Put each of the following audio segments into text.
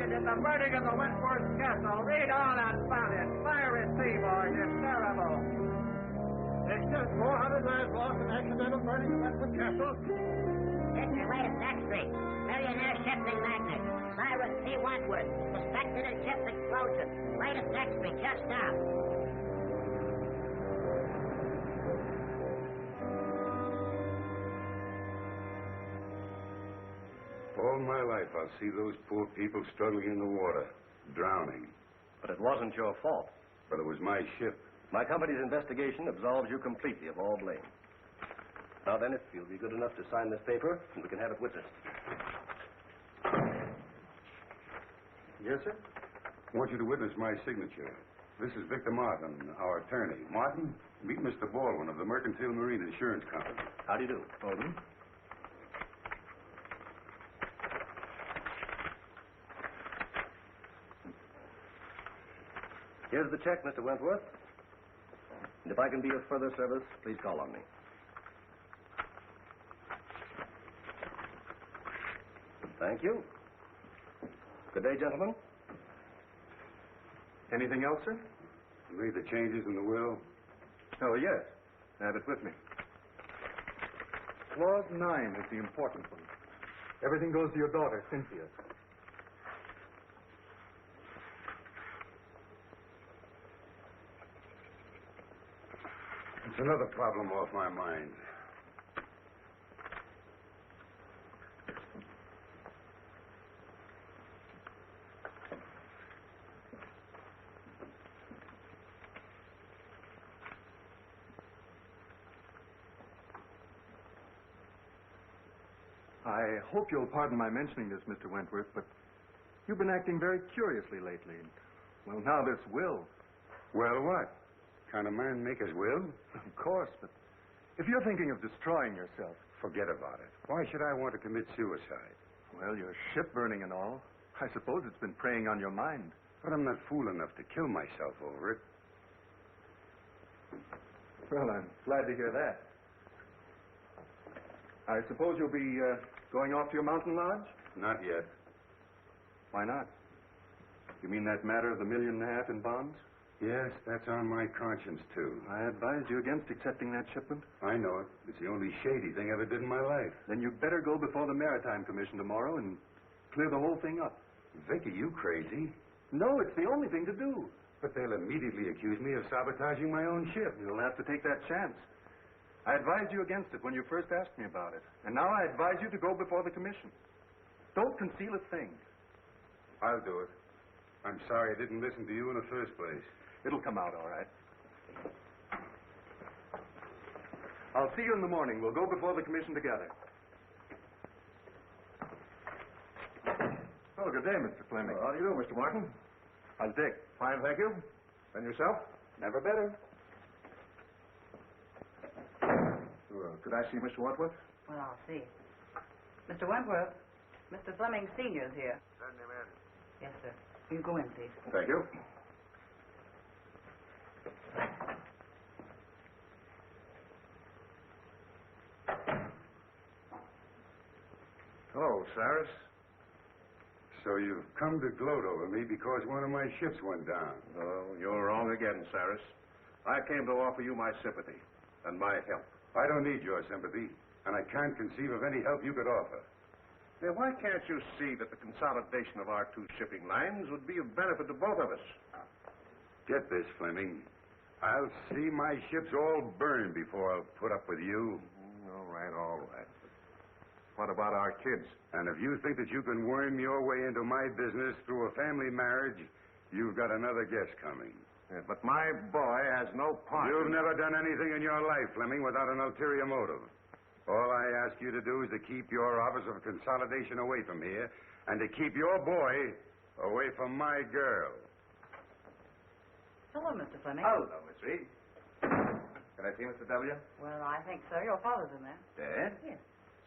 suspected in the burning of the Wentworth castle. Read all about it. Cyrus P, boys. It's terrible. There's just 400 lives lost in accidental burning of Wentworth castle. It's the latest extra. Millionaire shipping magnate, Cyrus P. Wentworth, suspected in ship explosion. Latest extra, just now. All my life I'll see those poor people struggling in the water, drowning. But it wasn't your fault. But it was my ship. My company's investigation absolves you completely of all blame. Now then, if you'll be good enough to sign this paper, we can have it witnessed. Yes, sir? I want you to witness my signature. This is Victor Martin, our attorney. Martin, meet Mr. Baldwin of the Mercantile Marine Insurance Company. How do you do? Baldwin? Here's the check, Mr. Wentworth. And if I can be of further service, please call on me. Thank you. Good day, gentlemen. Anything else, sir? You made the changes in the will? Oh, yes. I have it with me. Clause 9 is the important one. Everything goes to your daughter, Cynthia. It's another problem off my mind. I hope you'll pardon my mentioning this, Mr. Wentworth, but you've been acting very curiously lately. And, well, now this will. Well, what? Kind of man make his will? Of course, but if you're thinking of destroying yourself... Forget about it. Why should I want to commit suicide? Well, your ship burning and all. I suppose it's been preying on your mind. But I'm not fool enough to kill myself over it. Well, I'm glad to hear that. I suppose you'll be going off to your mountain lodge? Not yet. Why not? You mean that matter of the $1.5 million in bonds? Yes, that's on my conscience, too. I advised you against accepting that shipment. I know it. It's the only shady thing I ever did in my life. Then you'd better go before the Maritime Commission tomorrow and clear the whole thing up. Vicky, you crazy? No, it's the only thing to do. But they'll immediately accuse me of sabotaging my own ship. You'll have to take that chance. I advised you against it when you first asked me about it. And now I advise you to go before the commission. Don't conceal a thing. I'll do it. I'm sorry I didn't listen to you in the first place. It'll come out all right. I'll see you in the morning. We'll go before the commission together. Oh, good day, Mr. Fleming. How do you do, Mr. Martin? How's Dick? Fine, thank you. And yourself? Never better. Could I see Mr. Wentworth? Well, I'll see. Mr. Wentworth, Mr. Fleming Sr.'s here. Send him in. Yes, sir. You go in, please. Thank you. Hello, Cyrus. So you've come to gloat over me because one of my ships went down. Oh, you're wrong again, Cyrus. I came to offer you my sympathy and my help. I don't need your sympathy, and I can't conceive of any help you could offer. Now, why can't you see that the consolidation of our two shipping lines would be of benefit to both of us? Get this, Fleming. I'll see my ships all burn before I'll put up with you. All right, all right. What about our kids? And if you think that you can worm your way into my business through a family marriage, you've got another guess coming. Yeah, but my boy has no part. You've never done anything in your life, Fleming, without an ulterior motive. All I ask you to do is to keep your office of consolidation away from here and to keep your boy away from my girl. Hello, Mr. Fleming. Hello, Miss Reed. Can I see Mr. W.? Well, I think so. Your father's in there. Dad? Yes.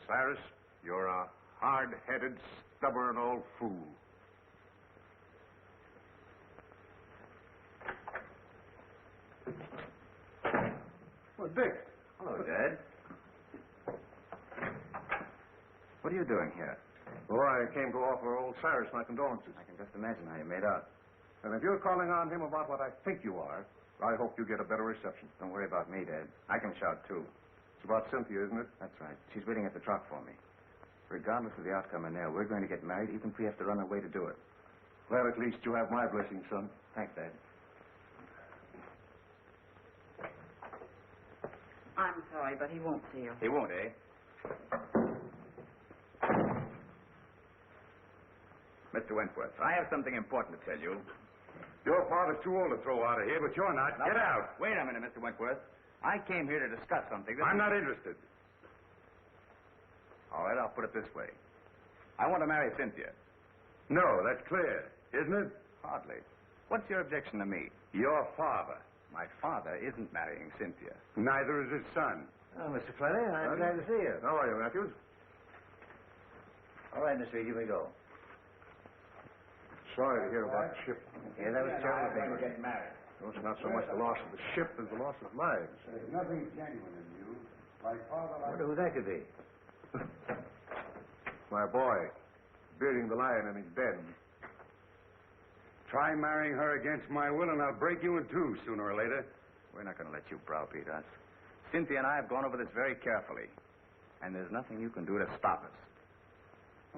Cyrus, you're a hard-headed, stubborn old fool. Well, Dick. Hello, Dad. What are you doing here? Well, I came to offer old Cyrus my condolences. I can just imagine how you made out. And if you're calling on him about what I think you are, I hope you get a better reception. Don't worry about me, Dad. I can shout, too. It's about Cynthia, isn't it? That's right. She's waiting at the truck for me. Regardless of the outcome in there, we're going to get married, even if we have to run away to do it. Well, at least you have my blessing, son. Thanks, Dad. I'm sorry, but he won't see you. He won't, eh? Mr. Wentworth, I have something important to tell you. Your father's too old to throw out of here, but you're not. Get out. Wait a minute, Mr. Wentworth. I came here to discuss something. I'm not interested. All right, I'll put it this way. I want to marry Cynthia. No, that's clear, isn't it? Hardly. What's your objection to me? Your father. My father isn't marrying Cynthia. Neither is his son. Oh, Mr. Fleming, I'm glad to see you. How are you, Matthews? All right, Mr. Reed, here we go. Sorry to hear about the ship. Yeah, that was terrible. Get married. No, it's not so much the loss of the ship as the loss of lives. There's nothing genuine in you. My father... I wonder who that could be. My boy, bearding the lion in his bed. Try marrying her against my will, and I'll break you in two sooner or later. We're not going to let you browbeat us. Cynthia and I have gone over this very carefully, and there's nothing you can do to stop us.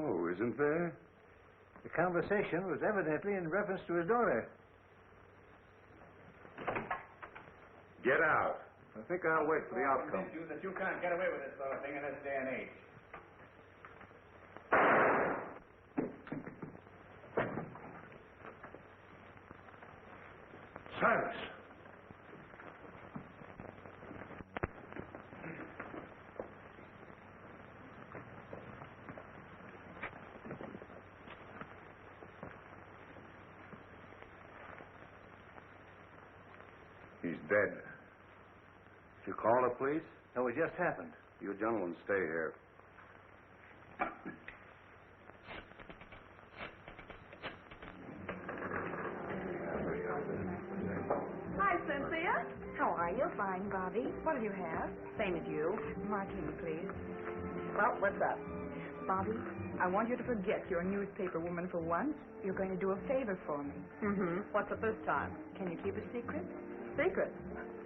Oh, isn't there? The conversation was evidently in reference to his daughter. Get out. I think I'll wait for the outcome. You that you can't get away with this sort of thing in this day and age. Cyrus! He's dead. Did you call the police? No, it just happened. You gentlemen stay here. Hi, Cynthia. How are you? Fine, Bobbie. What do you have? Same as you. Martini, please. Well, what's up? Bobbie, I want you to forget you're a newspaper woman for once. you're going to do a favor for me. Mm-hmm. What's it this time? Can you keep a secret? Secret.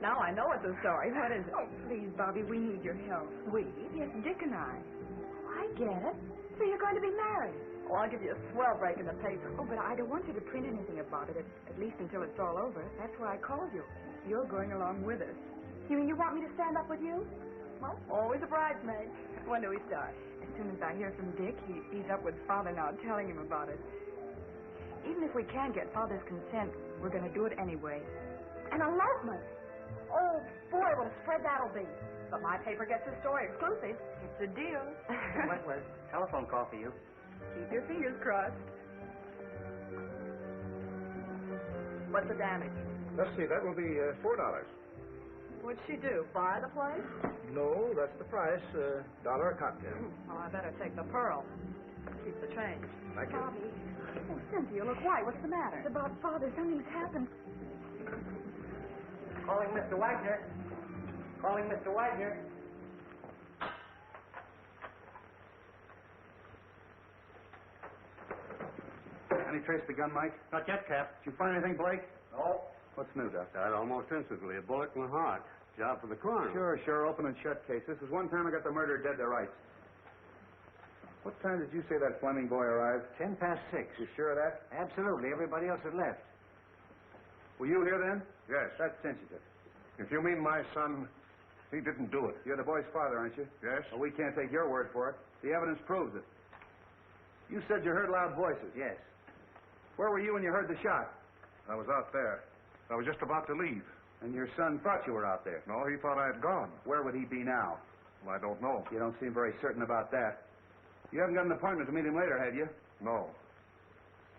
Now I know it's a story. What is it? Oh, please, Bobbie, we need your help. We? Yes, Dick and I. Oh, I get it. So you're going to be married. Oh, I'll give you a swell break in the paper. Oh, but I don't want you to print anything about it, at least until it's all over. That's why I called you. You're going along with us. You mean you want me to stand up with you? Well, always a bridesmaid. When do we start? As soon as I hear from Dick, he's up with Father now, telling him about it. Even if we can't get Father's consent, we're going to do it anyway. An elopement. Oh, boy, what a spread that'll be. But my paper gets the story exclusive. It's a deal. Wentworth, telephone call for you. Keep your fingers crossed. What's the damage? Let's see, that will be $4. What'd she do? Buy the place? No, that's the price. $1 a cocktail. Well, I better take the pearl. Keep the change. Thank you. Bobbie, Oh, Cynthia, look white. What's the matter? it's about Father. Something's happened. Calling Mr. Wagner. Calling Mr. Wagner. Any trace of the gun, Mike? Not yet, Cap. Did you find anything, Blake? No. What's new, Doctor? Died almost instantly. A bullet in the heart. Job for the coroner. Sure. Open and shut case. This is one time I got the murderer dead to rights. What time did you say that Fleming boy arrived? 6:10. You sure of that? Absolutely. Everybody else had left. Were you here then? Yes. That's sensitive. If you mean my son, he didn't do it. You're the boy's father, aren't you? Yes? Well, we can't take your word for it. The evidence proves it. You said you heard loud voices. Yes. Where were you when you heard the shot? I was out there. I was just about to leave. And your son thought you were out there. No, he thought I had gone. Where would he be now? Well, I don't know. You don't seem very certain about that. You haven't got an appointment to meet him later, have you? No.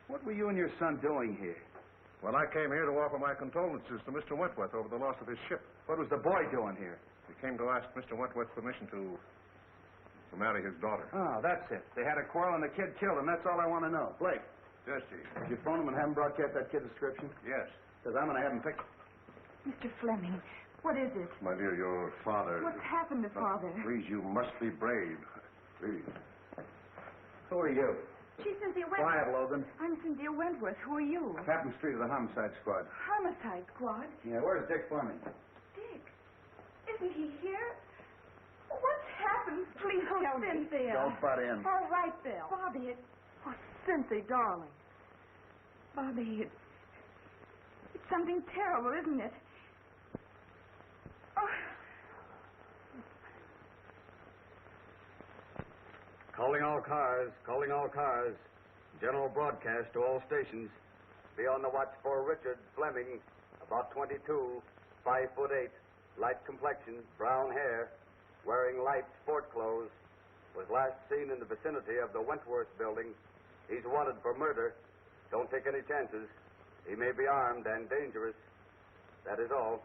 What were you and your son doing here? Well, I came here to offer my condolences to Mr. Wentworth over the loss of his ship. What was the boy doing here? He came to ask Mr. Wentworth's permission to marry his daughter. Oh, that's it. They had a quarrel and the kid killed him. That's all I want to know. Blake, Yes, Chief. did you phone him and have him broadcast that kid's description? Yes. Because I'm going to have him picked. Mr. Fleming, what is it? My dear, your father... What's happened to Father? Please, you must be brave. Please. Who are you? She's Cynthia Wentworth. Quiet, Logan. I'm Cynthia Wentworth. Who are you? Captain Street of the Homicide Squad. Homicide Squad? Yeah, where's Dick Fleming? Dick? Isn't he here? What's happened? Please tell me. Cynthia. Don't butt in. All right, Bill. Bobbie, Oh, Cynthia, darling. Bobbie, it's something terrible, isn't it? Oh. Calling all cars, calling all cars. General broadcast to all stations. Be on the watch for Richard Fleming, about 22, 5'8", light complexion, brown hair, wearing light sport clothes. Was last seen in the vicinity of the Wentworth building. He's wanted for murder. Don't take any chances. He may be armed and dangerous. That is all.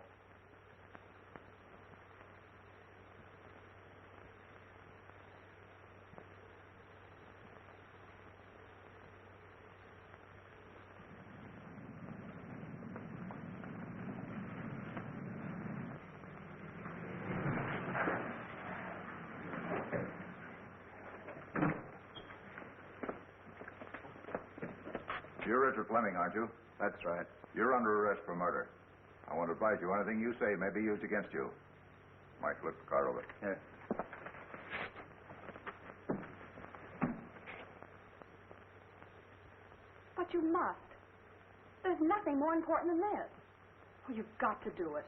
You're Richard Fleming, aren't you? That's right. You're under arrest for murder. I want to advise you anything you say may be used against you. Mike, look the car over. Yes. But you must. There's nothing more important than this. Oh, you've got to do it.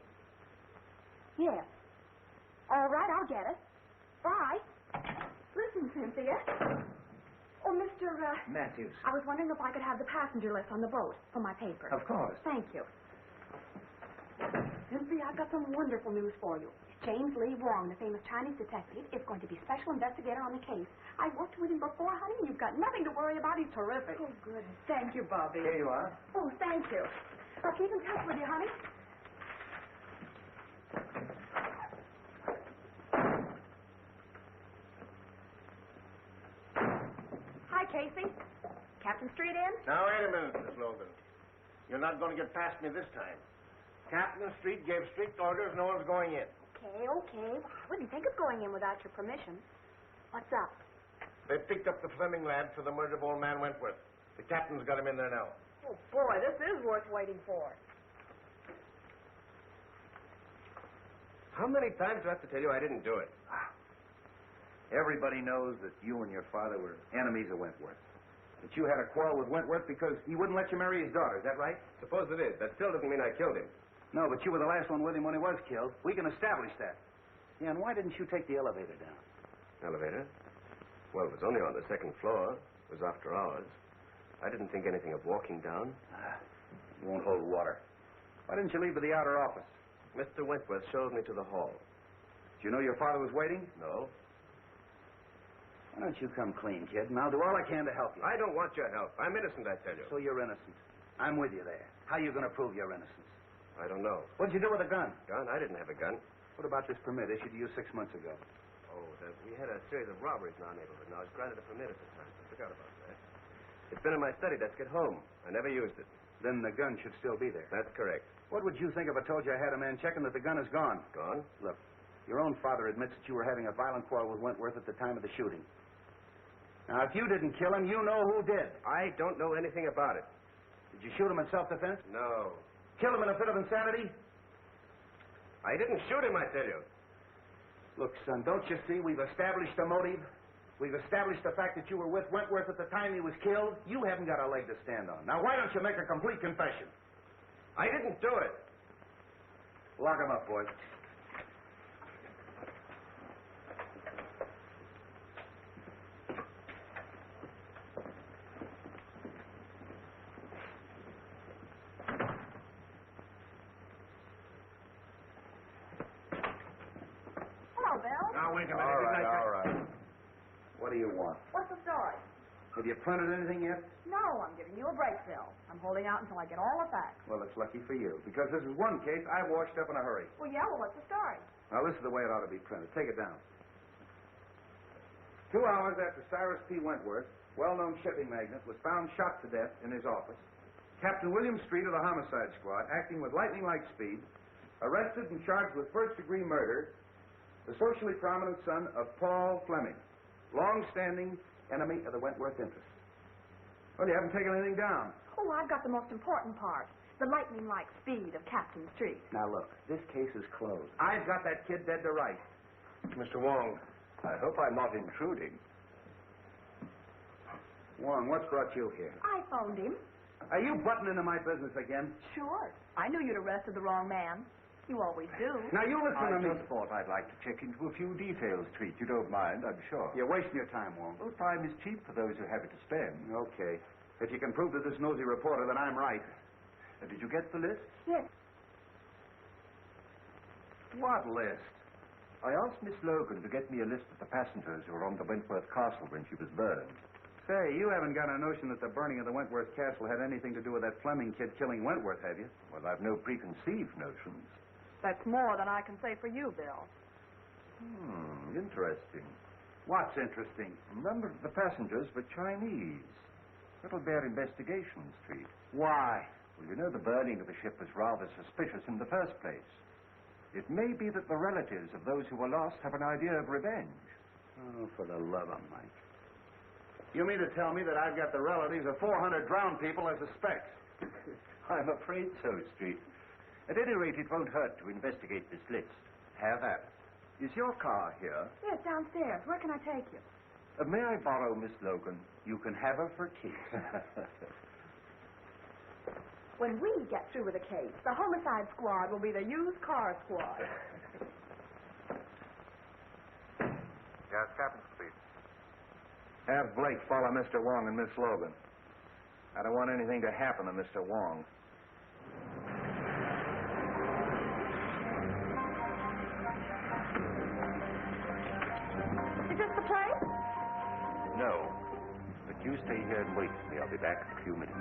Yes. All right, I'll get it. Bye. Listen, Cynthia. Oh, Mr. Matthews. I was wondering if I could have the passenger list on the boat for my paper. Of course. Thank you. Cynthia, I've got some wonderful news for you. James Lee Wong, the famous Chinese detective, is going to be special investigator on the case. I worked with him before, honey. You've got nothing to worry about. He's terrific. Oh, good. Thank you, Bobbie. Here you are. Oh, thank you. I'll keep in touch with you, honey. Hi, Casey. Captain Street in? Now, wait a minute, Miss Logan. You're not going to get past me this time. Captain Street gave strict orders no one's going in. Okay. I wouldn't think of going in without your permission. What's up? They picked up the Fleming lad for the murder of old man Wentworth. The captain's got him in there now. Oh, boy, this is worth waiting for. How many times do I have to tell you I didn't do it? Everybody knows that you and your father were enemies of Wentworth. That you had a quarrel with Wentworth because he wouldn't let you marry his daughter. Is that right? Suppose it is. That still doesn't mean I killed him. No, but you were the last one with him when he was killed. We can establish that. Yeah, and why didn't you take the elevator down? Elevator? Well, it was only on the second floor. It was after hours. I didn't think anything of walking down. You won't hold water. Why didn't you leave for the outer office? Mr. Wentworth showed me to the hall. Did you know your father was waiting? No. Why don't you come clean, kid, and I'll do all I can to help you. I don't want your help. I'm innocent, I tell you. So you're innocent. I'm with you there. How are you going to prove your innocence? I don't know. What'd you do with the gun? Gun? I didn't have a gun. What about this permit issued to you 6 months ago? Oh, we had a series of robberies in our neighborhood, and I was granted a permit at the time. I forgot about that. It's been in my study desk at home. I never used it. Then the gun should still be there. That's correct. What would you think if I told you I had a man checking that the gun is gone? Gone? Look, your own father admits that you were having a violent quarrel with Wentworth at the time of the shooting. Now, if you didn't kill him, you know who did. I don't know anything about it. Did you shoot him in self-defense? No. Kill him in a fit of insanity? I didn't shoot him, I tell you. Look, son, don't you see we've established a motive? We've established the fact that you were with Wentworth at the time he was killed. You haven't got a leg to stand on. Now, why don't you make a complete confession? I didn't do it. Lock him up, boys. Hello, Bill. Now, wait a minute. All right. What do you want? What's the story? Have you printed anything yet? No, I'm giving you a break, Bill. I'm holding out until I get all the facts. Well, it's lucky for you, because this is one case I washed up in a hurry. Well, what's the story? Now, this is the way it ought to be printed. Take it down. 2 hours after Cyrus P. Wentworth, well-known shipping magnate, was found shot to death in his office, Captain William Street of the Homicide Squad, acting with lightning-like speed, arrested and charged with first-degree murder the socially prominent son of Paul Fleming, long-standing enemy of the Wentworth interest. Well, you haven't taken anything down. Oh, I've got the most important part. The lightning-like speed of Captain Street. Now, look, this case is closed. I've got that kid dead to rights. Mr. Wong, I hope I'm not intruding. Wong, what's brought you here? I phoned him. Are you butting into my business again? Sure. I knew you'd arrested the wrong man. You always do. Now, you listen to me. I just thought I'd like to check into a few details, Treat. You don't mind, I'm sure. You're wasting your time, Wong. Well, time is cheap for those who have it to spend. Okay. If you can prove to this nosy reporter that I'm right. Did you get the list? Yes. What list? I asked Miss Logan to get me a list of the passengers who were on the Wentworth Castle when she was burned. Say, you haven't got a notion that the burning of the Wentworth Castle had anything to do with that Fleming kid killing Wentworth, have you? Well, I've no preconceived notions. That's more than I can say for you, Bill. Interesting. What's interesting? A number of the passengers were Chinese. That'll bear investigation, Street. Why? Well, you know the burning of the ship was rather suspicious in the first place. It may be that the relatives of those who were lost have an idea of revenge. Oh, for the love of Mike. You mean to tell me that I've got the relatives of 400 drowned people as suspects? I'm afraid so, Street. At any rate, it won't hurt to investigate this list. Have that. Is your car here? Yes, downstairs. Where can I take you? May I borrow Miss Logan? You can have her for tea. When we get through with the case, the homicide squad will be the used car squad. Yes, Captain Street. Have Blake follow Mr. Wong and Miss Logan. I don't want anything to happen to Mr. Wong. Is this the place? No. But you stay here and wait for me. I'll be back in a few minutes.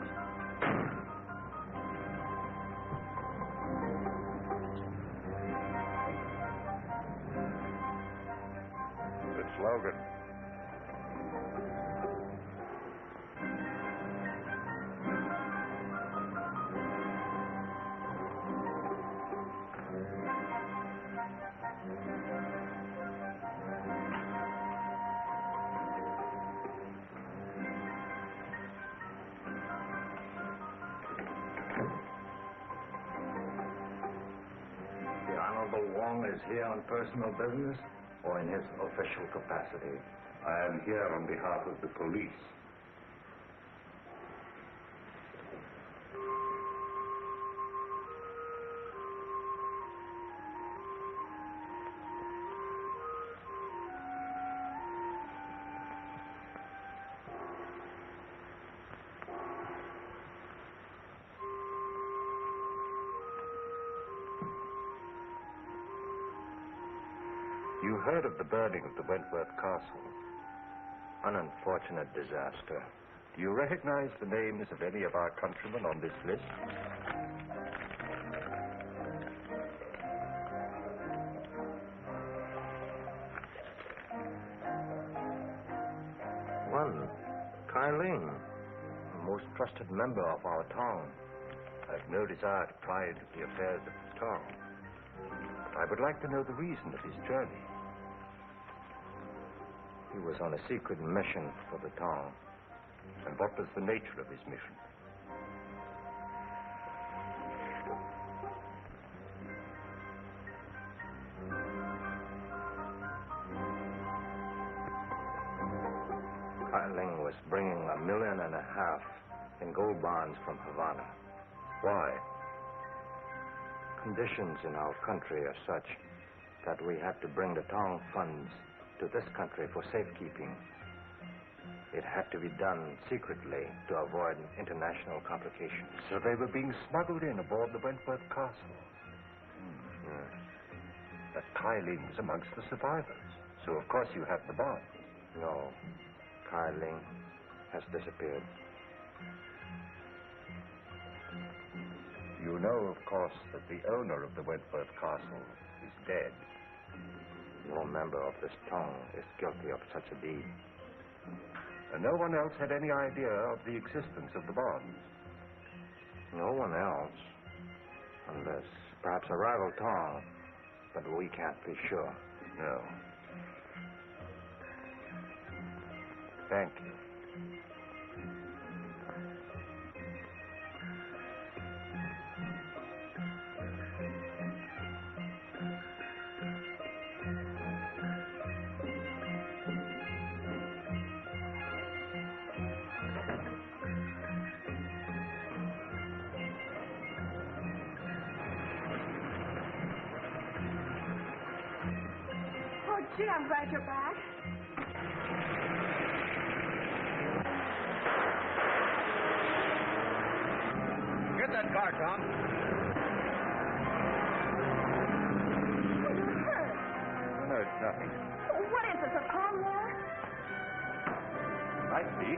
It's Logan. The Honorable Wong is here on personal business or in his official capacity? I am here on behalf of the police. You heard of the burning of the Wentworth Castle. An unfortunate disaster. Do you recognize the names of any of our countrymen on this list? One, Kai Ling, a most trusted member of our town. I've no desire to pry into the affairs of the town. But I would like to know the reason of his journey. He was on a secret mission for the town. And what was the nature of his mission? Kai Ling was bringing $1.5 million in gold bonds from Havana. Why? Conditions in our country are such that we have to bring the town funds to this country for safekeeping. It had to be done secretly to avoid international complications. So they were being smuggled in aboard the Wentworth Castle. Yes. That Kai Ling was amongst the survivors. So, of course, you have the bond. No. Kai Ling has disappeared. You know, of course, that the owner of the Wentworth Castle is dead. No member of this town is guilty of such a deed. And no one else had any idea of the existence of the bonds. No one else. Unless perhaps a rival town. But we can't be sure. No. Thank you. Oh, gee, I'm glad you're back. Get that car, Tom. You're hurt. No, it's nothing. What is this, a Tong War? Might be.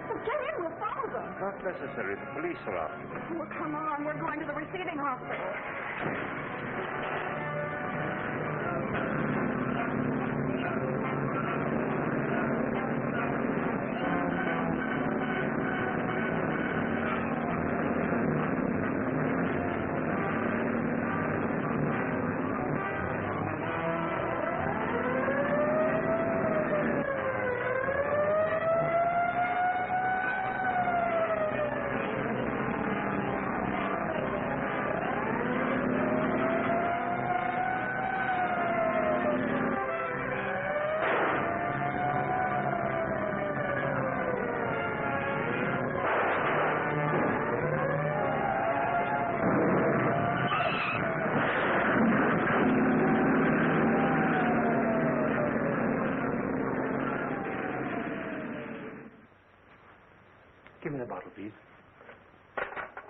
Well, get in, we'll follow them. Not necessary. The police are after them. Well, come on, we're going to the receiving hospital. Give me the bottle, please.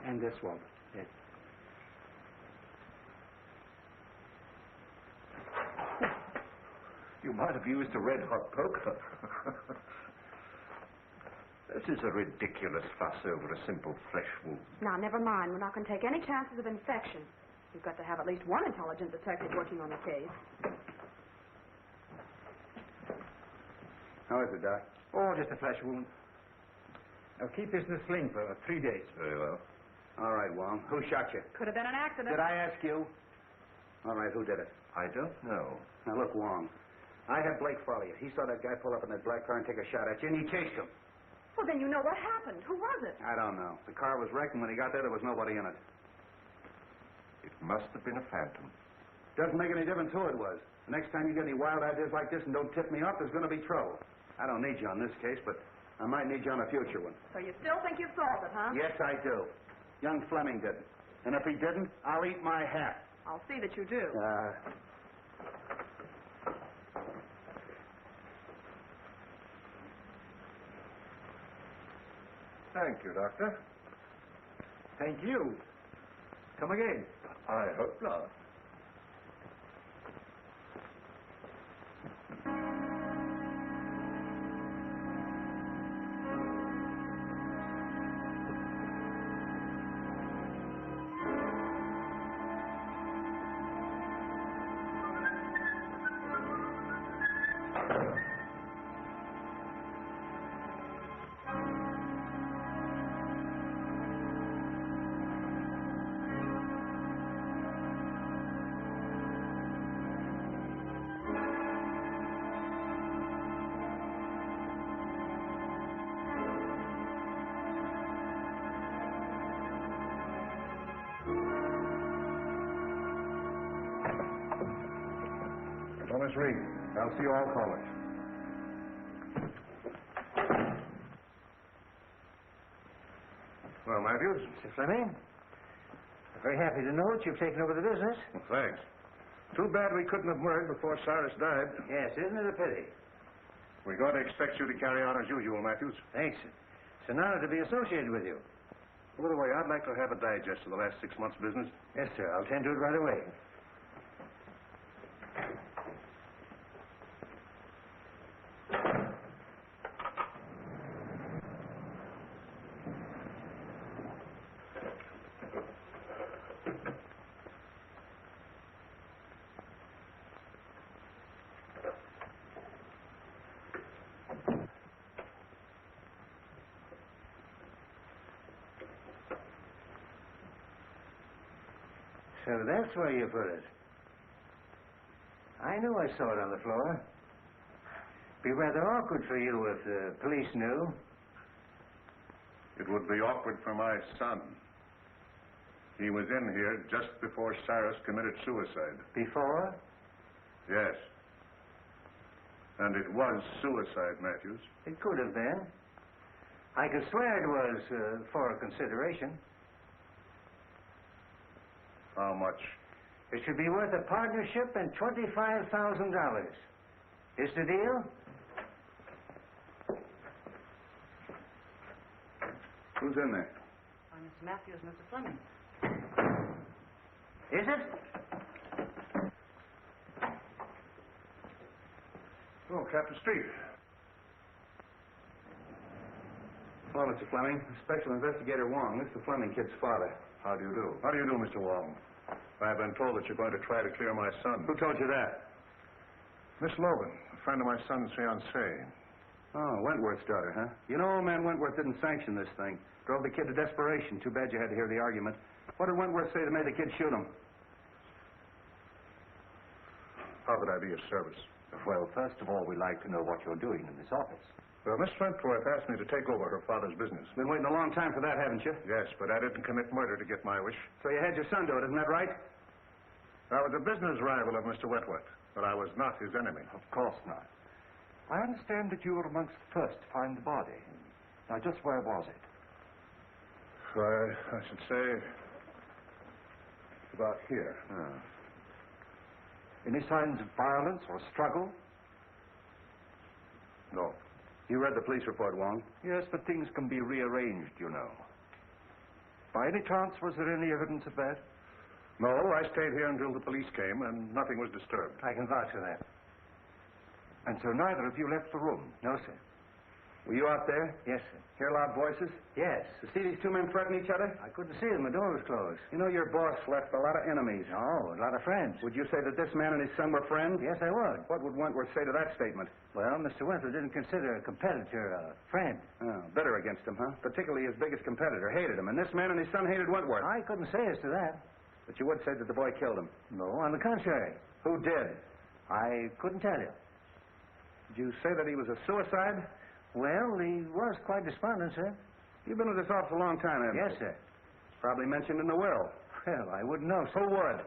And this one. Yes. You might have used a red-hot poker. This is a ridiculous fuss over a simple flesh wound. Now, never mind. We're not going to take any chances of infection. We've got to have at least one intelligent detective working on the case. How is it, Doc? Oh, just a flesh wound. Now, keep this in the sling for 3 days. Very well. All right, Wong. Who shot you? Could have been an accident. Did I ask you? All right, who did it? I don't know. Now, look, Wong. I had Blake follow you. He saw that guy pull up in that black car and take a shot at you, and he chased him. Well, then you know what happened. Who was it? I don't know. The car was wrecked, and when he got there was nobody in it. It must have been a phantom. Doesn't make any difference who it was. The next time you get any wild ideas like this and don't tip me off, there's going to be trouble. I don't need you on this case, but I might need you on a future one. So you still think you've solved it, huh? Yes, I do. Young Fleming didn't. And if he didn't, I'll eat my hat. I'll see that you do. Thank you, Doctor. Thank you. Come again. I hope not. Thomas Reed. I'll see you all callers. Well, Matthews? Mr. Fleming, I'm very happy to know that you've taken over the business. Well, thanks. Too bad we couldn't have merged before Cyrus died. Yes, isn't it a pity? We're going to expect you to carry on as usual, Matthews. Thanks. It's an honor to be associated with you. By the way, I'd like to have a digest of the last 6 months' business. Yes, sir. I'll tend to it right away. So that's where you put it. I knew I saw it on the floor. Be rather awkward for you if the police knew. It would be awkward for my son. He was in here just before Cyrus committed suicide. Before? Yes. And it was suicide, Matthews. It could have been. I can swear it was for a consideration. How much? It should be worth a partnership and $25,000. Is the deal? Who's in there? Mr. Matthews, Mr. Fleming. Is it? Oh, Captain Street. Hello, Mr. Fleming. Special Investigator Wong. This is the Fleming kid's father. How do you do? How do you do, Mr. Wong? I've been told that you're going to try to clear my son. Who told you that? Miss Logan, a friend of my son's fiancée. Oh, Wentworth's daughter, huh? You know, old man Wentworth didn't sanction this thing. Drove the kid to desperation. Too bad you had to hear the argument. What did Wentworth say that made the kid shoot him? How could I be of service? Well, first of all, we'd like to know what you're doing in this office. Well, Miss Wentworth asked me to take over her father's business. Been waiting a long time for that, haven't you? Yes, but I didn't commit murder to get my wish. So you had your son do it, isn't that right? I was a business rival of Mr. Wentworth, but I was not his enemy. Of course not. I understand that you were amongst the first to find the body. Now, just where was it? I should say about here. Any signs of violence or struggle? No. You read the police report, Wong? Yes, but things can be rearranged, you know. By any chance, was there any evidence of that? No, I stayed here until the police came, and nothing was disturbed. I can vouch for that. And so neither of you left the room? No, sir. Were you out there? Yes, sir. Hear loud voices? Yes. To see these two men threaten each other? I couldn't see them. The door was closed. You know, your boss left a lot of enemies. Oh, a lot of friends. Would you say that this man and his son were friends? Yes, I would. What would Wentworth say to that statement? Well, Mr. Wentworth didn't consider a competitor a friend. Oh, bitter against him, huh? Particularly his biggest competitor. Hated him. And this man and his son hated Wentworth. I couldn't say as to that. But you would say that the boy killed him. No, on the contrary. Who did? I couldn't tell you. Did you say that he was a suicide? Well, he was quite despondent, sir. You've been with this office a long time, haven't you? Yes, sir. Probably mentioned in the will. Well, I wouldn't know, sir. Who would?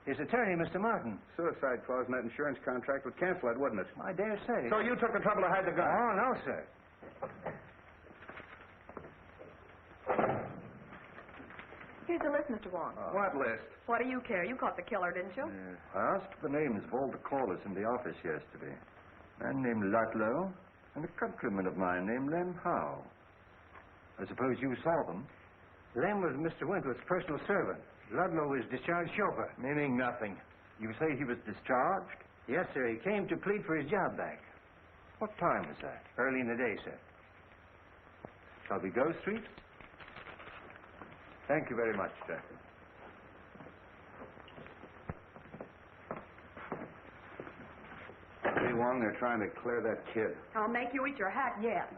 His attorney, Mr. Martin. Suicide clause in that insurance contract would cancel it, wouldn't it? I dare say. So you took the trouble to hide the gun? Oh, no, sir. Here's the list, Mr. Wong. What list? What do you care? You caught the killer, didn't you? I asked the names of all the callers in the office yesterday. A man named Ludlow and a countryman of mine named Lem Howe. I suppose you saw them. Lem was Mr. Wentworth's personal servant. Ludlow was discharged chauffeur. Meaning nothing. You say he was discharged? Yes, sir. He came to plead for his job back. What time was that? Early in the day, sir. Shall we go, Street? Thank you very much, sir. Hey, Wong, they're trying to clear that kid. I'll make you eat your hat yet.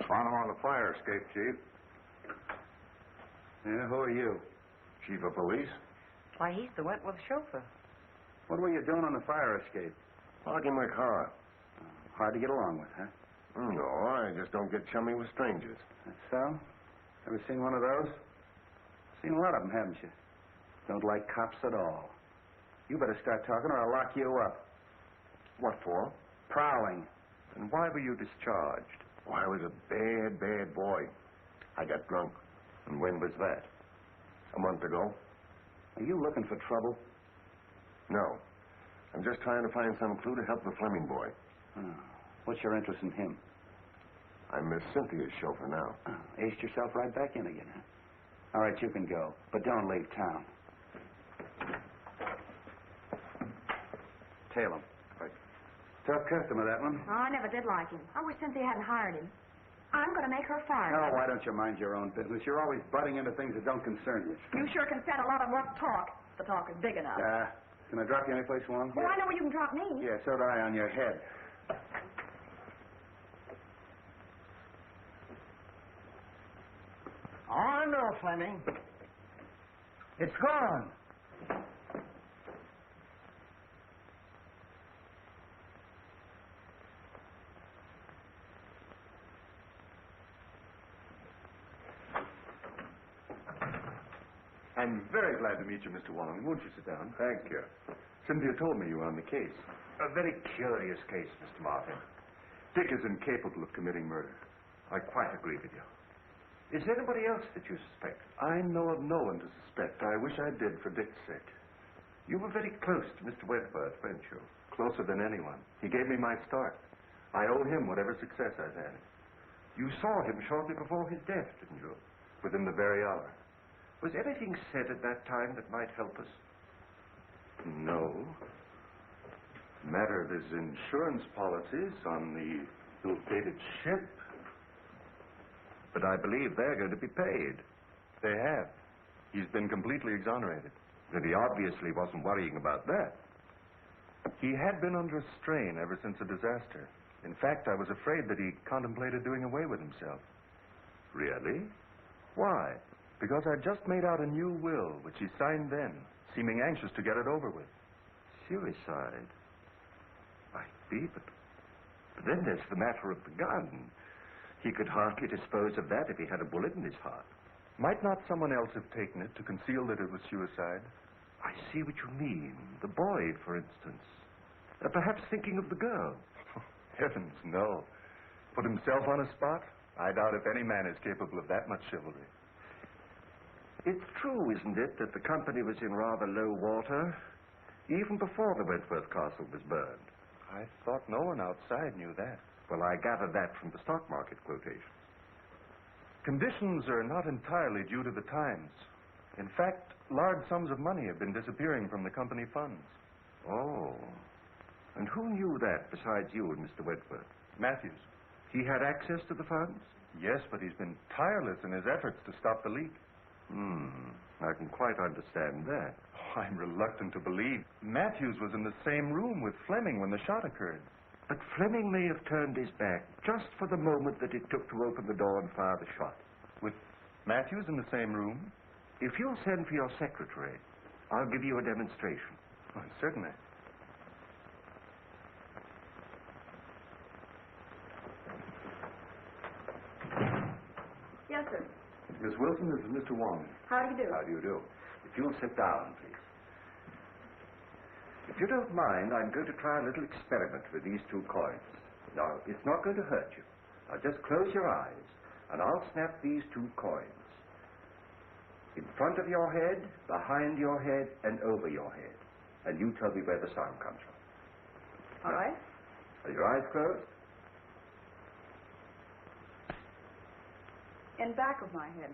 Found him on the fire escape, Chief. Yeah, who are you? Chief of police? Why, he's the Wentworth chauffeur. What were you doing on the fire escape? Parking my car. Hard to get along with, huh? No, I just don't get chummy with strangers. That's so? Ever seen one of those? Seen a lot of them, haven't you? Don't like cops at all. You better start talking or I'll lock you up. What for? Prowling. And why were you discharged? Oh, I was a bad, bad boy. I got drunk. And when was that? A month ago. Are you looking for trouble? No. I'm just trying to find some clue to help the Fleming boy. Oh. What's your interest in him? I'm Miss Cynthia's chauffeur now. Oh, aced yourself right back in again, huh? All right, you can go, but don't leave town. Tail him. Right. Tough customer, that one. Oh, I never did like him. I wish Cynthia hadn't hired him. I'm going to make her fire Oh, him. why don't you mind your own business? You're always butting into things that don't concern you. You sure can stand a lot of rough talk. The talk is big enough. Can I drop you anyplace, Wong? Well, I know where you can drop me. Yeah, so do I on your head. Oh, no, Fleming. It's gone. I'm very glad to meet you, Mr. Wong. Won't you sit down? Thank you. Cynthia told me you were on the case. A very curious case, Mr. Martin. Dick is incapable of committing murder. I quite agree with you. Is there anybody else that you suspect? I know of no one to suspect. I wish I did for Dick's sake. You were very close to Mr. Wentworth, weren't you? Closer than anyone. He gave me my start. I owe him whatever success I've had. You saw him shortly before his death, didn't you? Within the very hour. Was anything said at that time that might help us? No. Matter of his insurance policies on the ill-fated ship. But I believe they're going to be paid. They have. He's been completely exonerated. And he obviously wasn't worrying about that. He had been under a strain ever since the disaster. In fact, I was afraid that he contemplated doing away with himself. Really? Why? Because I'd just made out a new will, which he signed then, seeming anxious to get it over with. Suicide? Might be, but then there's the matter of the gun. He could hardly dispose of that if he had a bullet in his heart. Might not someone else have taken it to conceal that it was suicide? I see what you mean. The boy, for instance. Perhaps thinking of the girl. Heavens, no. Put himself on a spot? I doubt if any man is capable of that much chivalry. It's true, isn't it, that the company was in rather low water, even before the Wentworth Castle was burned? I thought no one outside knew that. Well, I gathered that from the stock market quotations. Conditions are not entirely due to the times. In fact, large sums of money have been disappearing from the company funds. Oh. And who knew that besides you and Mr. Wentworth? Matthews. He had access to the funds? Yes, but he's been tireless in his efforts to stop the leak. I can quite understand that. Oh, I'm reluctant to believe. Matthews was in the same room with Fleming when the shot occurred. But Fleming may have turned his back just for the moment that it took to open the door and fire the shot. With Matthews in the same room? If you'll send for your secretary, I'll give you a demonstration. Oh, certainly. Yes, sir. Miss Wilson, this is Mr. Wong. How do you do? How do you do? If you'll sit down, please. If you don't mind, I'm going to try a little experiment with these two coins. Now, it's not going to hurt you. Now, just close your eyes, and I'll snap these two coins. In front of your head, behind your head, and over your head. And you tell me where the sound comes from. All right. Are your eyes closed? In back of my head.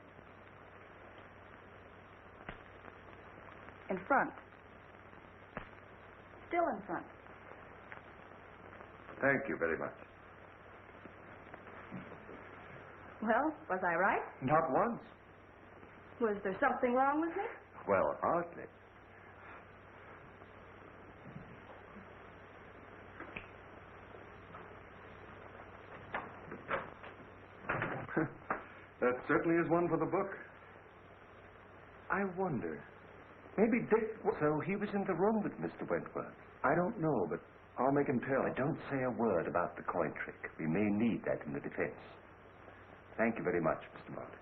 In front. Still in front. Thank you very much. Well, was I right? Not once. Was there something wrong with me? Well, hardly. That certainly is one for the book. I wonder. Maybe Dick... So he was in the room with Mr. Wentworth? I don't know, but I'll make him tell. Don't say a word about the coin trick. We may need that in the defense. Thank you very much, Mr. Martin.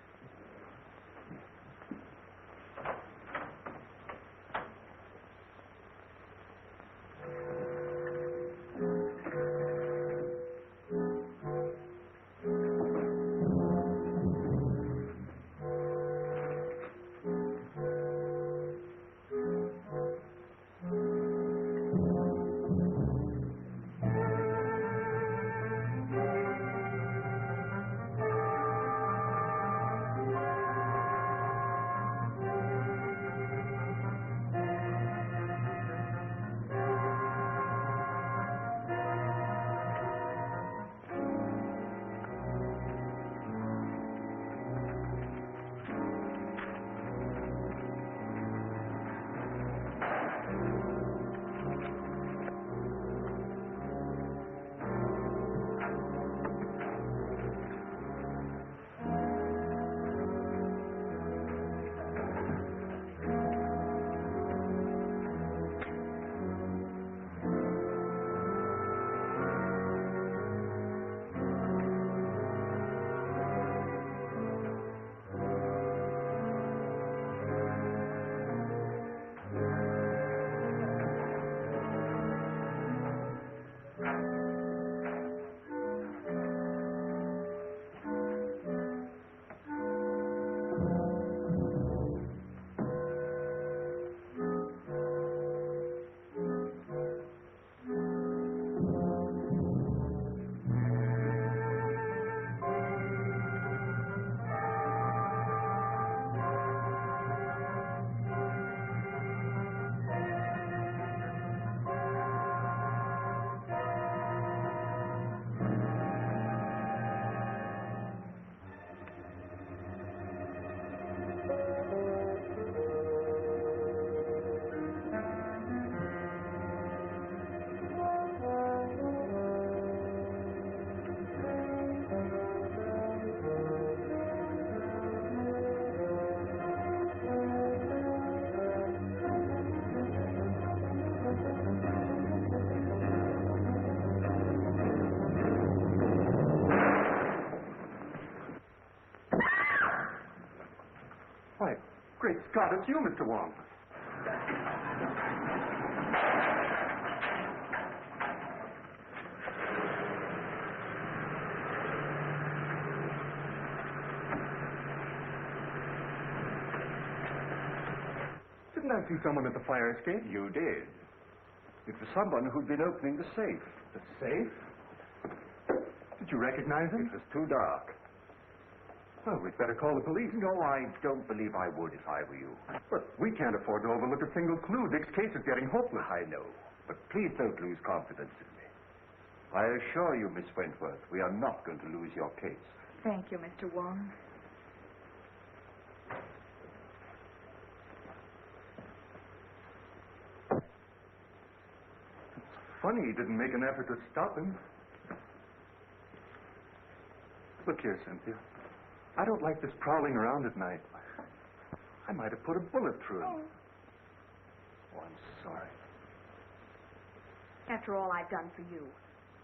Scott, it's you, Mr. Wong. Didn't I see someone at the fire escape? You did. It was someone who'd been opening the safe. The safe? Did you recognize him? It was too dark. Well, we'd better call the police. No, I don't believe I would if I were you. But we can't afford to overlook a single clue. Dick's case is getting hopeless. I know. But please don't lose confidence in me. I assure you, Miss Wentworth, we are not going to lose your case. Thank you, Mr. Wong. Funny he didn't make an effort to stop him. Look here, Cynthia. I don't like this prowling around at night. I might have put a bullet through him. Oh, I'm sorry. After all I've done for you,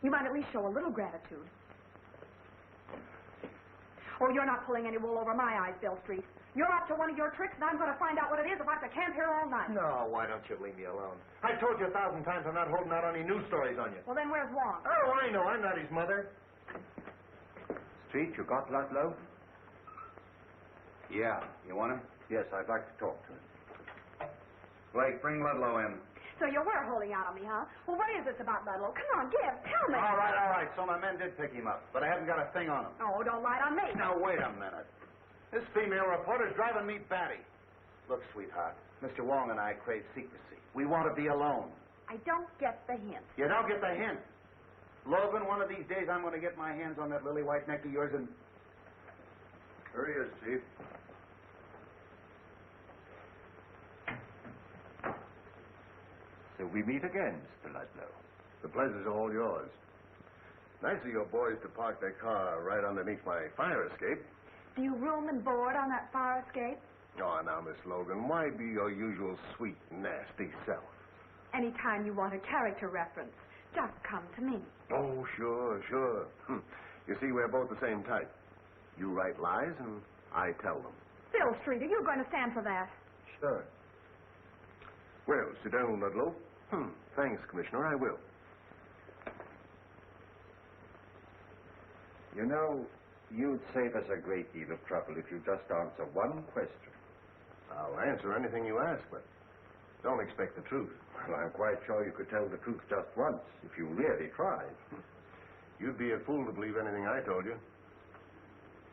you might at least show a little gratitude. Oh, you're not pulling any wool over my eyes, Bill Street. You're up to one of your tricks, and I'm going to find out what it is if I have to camp here all night. No, why don't you leave me alone? I've told you 1,000 times I'm not holding out any news stories on you. Well, then where's Wong? Oh, I know. I'm not his mother. Street, you got Ludlow? Yeah. You want him? Yes, I'd like to talk to him. Blake, bring Ludlow in. So you were holding out on me, huh? Well, what is this about Ludlow? Come on, tell me. All right. So my men did pick him up, but I haven't got a thing on him. Oh, don't lie on me. Now, wait a minute. This female reporter's driving me batty. Look, sweetheart, Mr. Wong and I crave secrecy. We want to be alone. I don't get the hint. You don't get the hint. Logan, one of these days I'm going to get my hands on that lily white neck of yours and... Here he is, Chief. So we meet again, Mr. Ludlow. The pleasure's all yours. Nice of your boys to park their car right underneath my fire escape. Do you room and board on that fire escape? Oh, now, Miss Logan, why be your usual sweet, nasty self? Anytime you want a character reference, just come to me. Oh, sure. You see, we're both the same type. You write lies, and I tell them. Bill Street, are you going to stand for that? Sure. Well, sit down, Ludlow. Thanks, Commissioner, I will. You know, you'd save us a great deal of trouble if you just answer one question. I'll answer anything you ask, but don't expect the truth. Well, I'm quite sure you could tell the truth just once, if you really tried. You'd be a fool to believe anything I told you.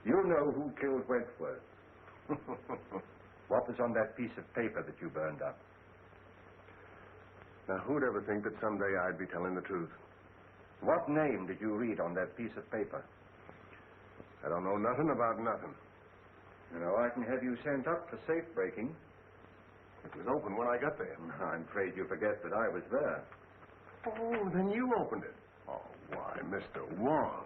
You know who killed Wentworth. What was on that piece of paper that you burned up? Now, who'd ever think that someday I'd be telling the truth? What name did you read on that piece of paper? I don't know nothing about nothing. You know, I can have you sent up for safe breaking. It was open when I got there. I'm afraid you forget that I was there. Oh, then you opened it. Oh, why, Mr. Wong.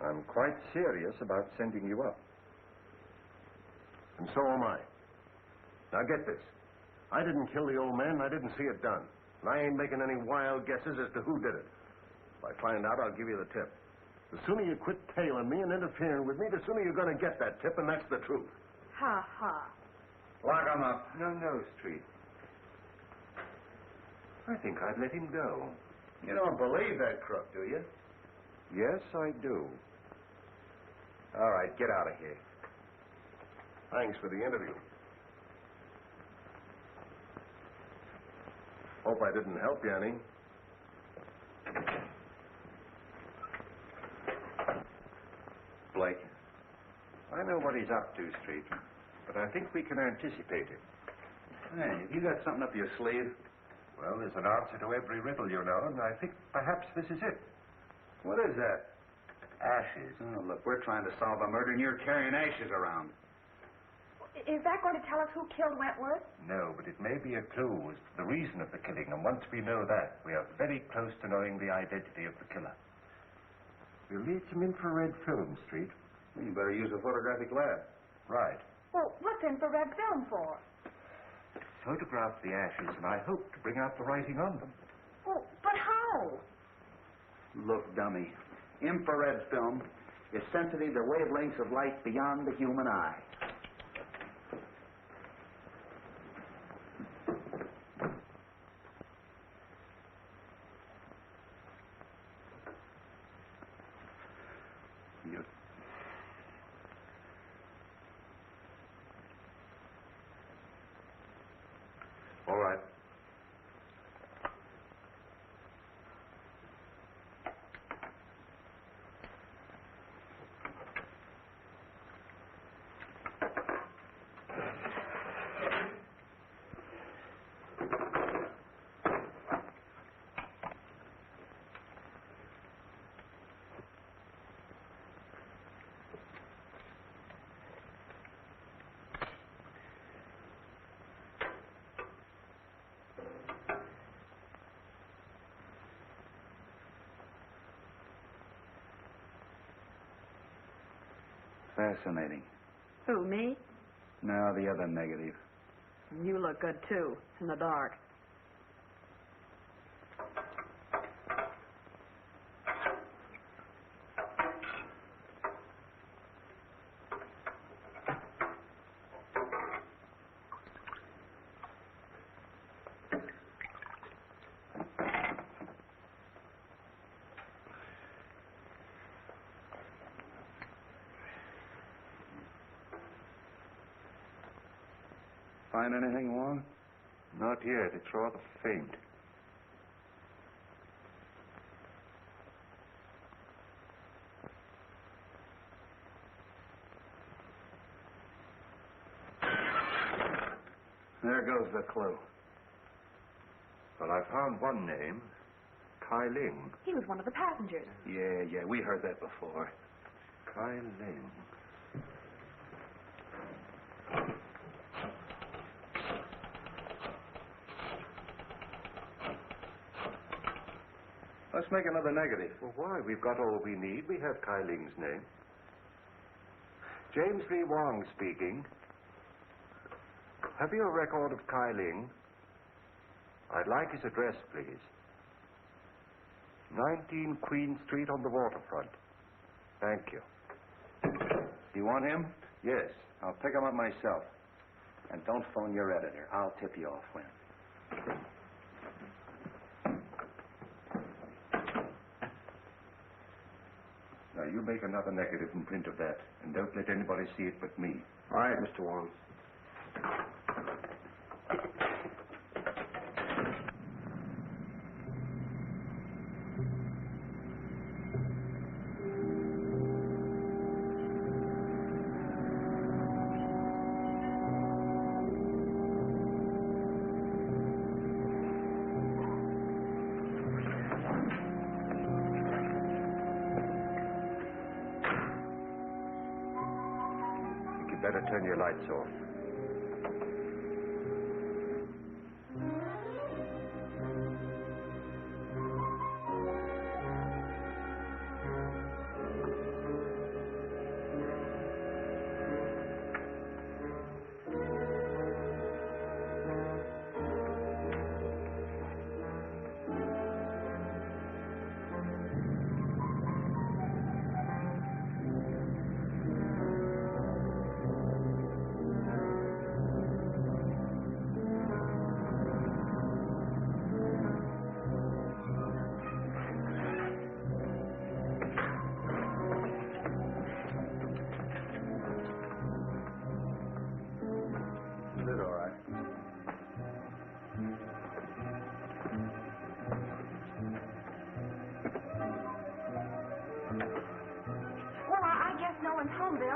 I'm quite serious about sending you up. And so am I. Now, get this. I didn't kill the old man, and I didn't see it done. And I ain't making any wild guesses as to who did it. If I find out, I'll give you the tip. The sooner you quit tailing me and interfering with me, the sooner you're going to get that tip, and that's the truth. Ha, ha. Lock him up. No, Street. I think I'd let him go. You don't believe that crook, do you? Yes, I do. All right, get out of here. Thanks for the interview. Hope I didn't help you any. Blake, I know what he's up to, Street, but I think we can anticipate him. Hey, have you got something up your sleeve? Well, there's an answer to every riddle, you know, and I think perhaps this is it. What is that? Ashes. Oh, look, we're trying to solve a murder, and you're carrying ashes around. Is that going to tell us who killed Wentworth? No, but it may be a clue as to the reason of the killing, and once we know that, we are very close to knowing the identity of the killer. We'll need some infrared film, Street. Well, you better use a photographic lab. Right. Well, what's infrared film for? Photograph the ashes, and I hope to bring out the writing on them. Oh, but how? Look, dummy. Infrared film is sensitive to wavelengths of light beyond the human eye. Fascinating. Who, me? No, the other negative. You look good, too, in the dark. Find anything, Wong? Not yet. It's rather faint. There goes the clue. Well, I found one name. Kai Ling. He was one of the passengers. Yeah, we heard that before. Kai Ling. Let's make another negative. Well, why? We've got all we need. We have Kai Ling's name. James Lee Wong speaking. Have you a record of Kai Ling? I'd like his address, please. 19 Queen Street on the waterfront. Thank you. You want him? Yes. I'll pick him up myself. And don't phone your editor. I'll tip you off when. Now, you make another negative and print of that, and don't let anybody see it but me. All right, Mr. Wong. Better turn your lights off.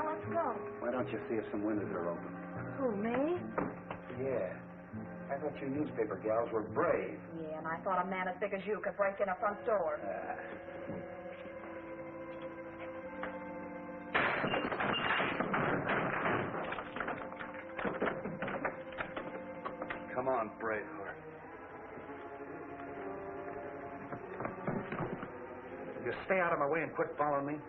Let's go. Why don't you see if some windows are open? Who, me? Yeah. I thought you newspaper gals were brave. Yeah, and I thought a man as big as you could break in a front door. Come on, Braveheart. You stay out of my way and quit following me.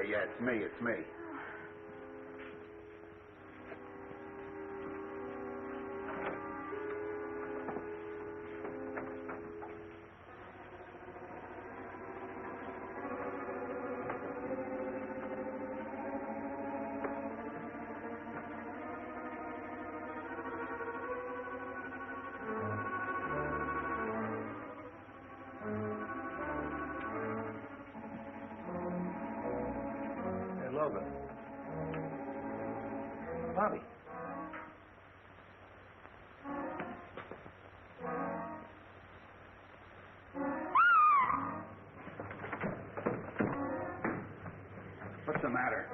Yeah, it's me. Logan. Bobbie. What's the matter?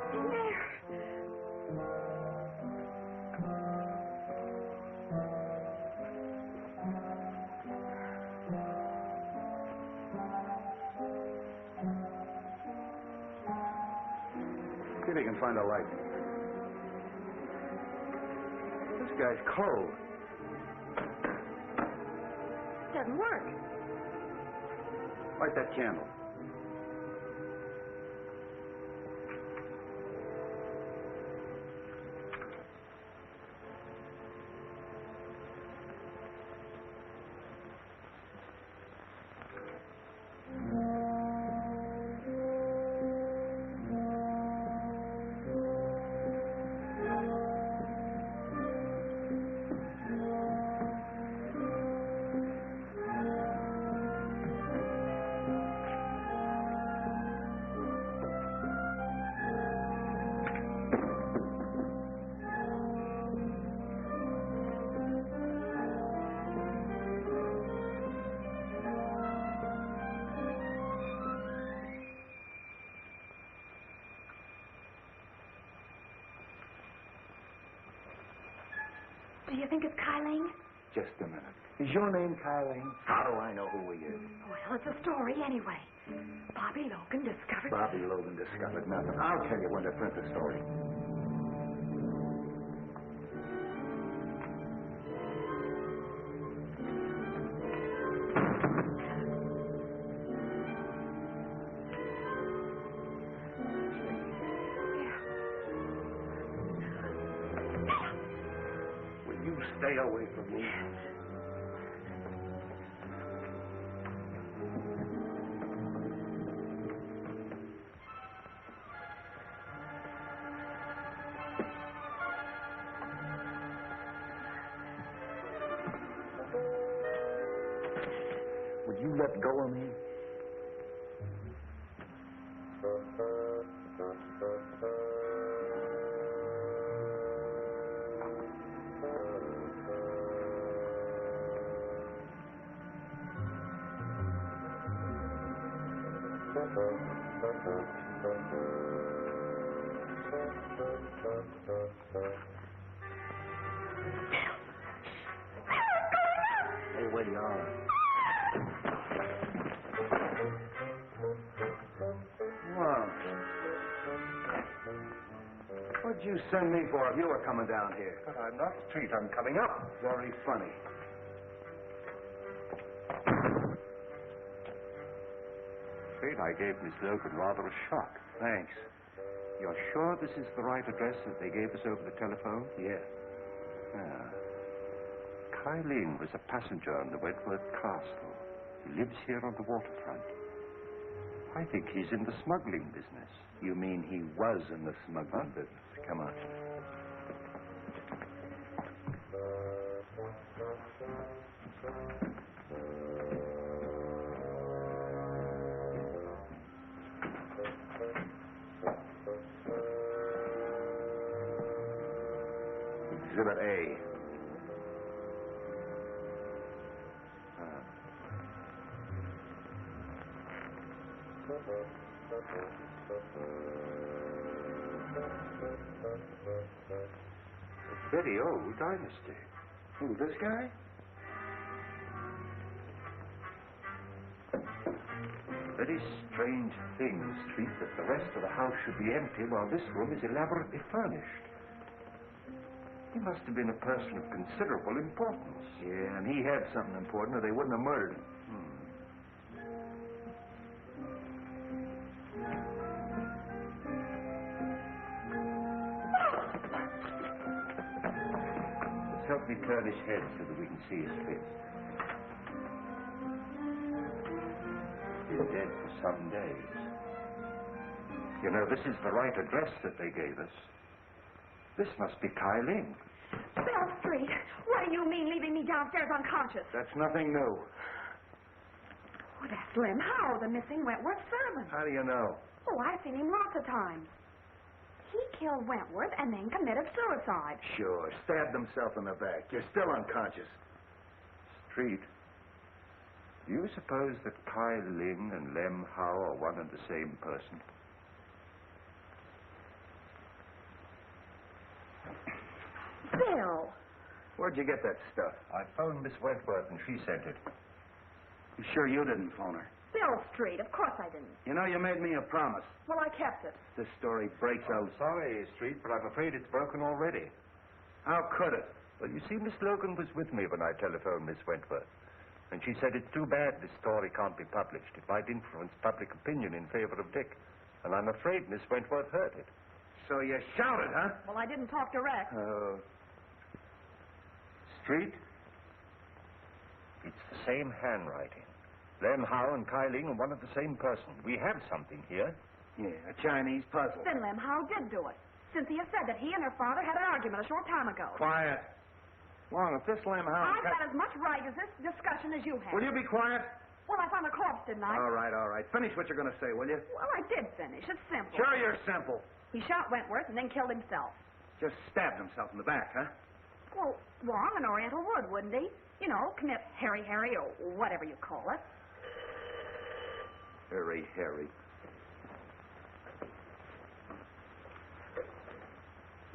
if you can find a light. This guy's cold. Doesn't work. Light that candle. Do you think it's Kyling? Just a minute. Is your name Kyling? How do I know who he is? Well, it's a story anyway. Bobbie Logan discovered... Bobbie Logan discovered nothing. I'll tell you when to print the story. Stay away from me. Would you let go of me? Hey, where you are? Well, what'd you send me for if you were coming down here? But I'm not Street. I'm coming up. Very funny. Afraid I gave Miss Logan rather a shock. Thanks. You're sure this is the right address that they gave us over the telephone? Yeah. Ah. Kyling was a passenger on the Wentworth Castle. He lives here on the waterfront. I think he's in the smuggling business. You mean he was in the smuggling business? Come on. Exhibit A. A very old dynasty. Who, this guy? Very strange thing, Street, that the rest of the house should be empty while this room is elaborately furnished. He must have been a person of considerable importance. Yeah, and he had something important or they wouldn't have murdered him. Let's help me turn his head so that we can see his face. He's dead for some days. You know, this is the right address that they gave us. This must be Kyling. Bell Street, what do you mean leaving me downstairs unconscious? That's nothing new. Oh, that's Lem Howe, the missing Wentworth servant. How do you know? Oh, I've seen him lots of times. He killed Wentworth and then committed suicide. Sure, stabbed himself in the back. You're still unconscious. Street, do you suppose that Kyling and Lem Howe are one and the same person? Bill. Where'd you get that stuff? I phoned Miss Wentworth and she sent it. You sure you didn't phone her? Bill Street. Of course I didn't. You know, you made me a promise. Well, I kept it. This story breaks out. Sorry, Street, but I'm afraid it's broken already. How could it? Well, you see, Miss Logan was with me when I telephoned Miss Wentworth. And she said it's too bad this story can't be published. It might influence public opinion in favor of Dick. And I'm afraid Miss Wentworth heard it. So you shouted, huh? Well, I didn't talk direct. Street? It's the same handwriting. Lem Howe and Kai Ling are one of the same person. We have something here. Yeah, a Chinese puzzle. Then Lem Howe did do it. Cynthia said that he and her father had an argument a short time ago. Quiet. Long, if this Lem Howe... I've got as much right as this discussion as you have. Will you be quiet? Well, I found the corpse, didn't I? All right. Finish what you're going to say, will you? Well, I did finish. It's simple. Sure you're simple. He shot Wentworth and then killed himself. Just stabbed himself in the back, huh? Well, Wong and Oriental would, wouldn't he? You know, commit Harry or whatever you call it. Harry.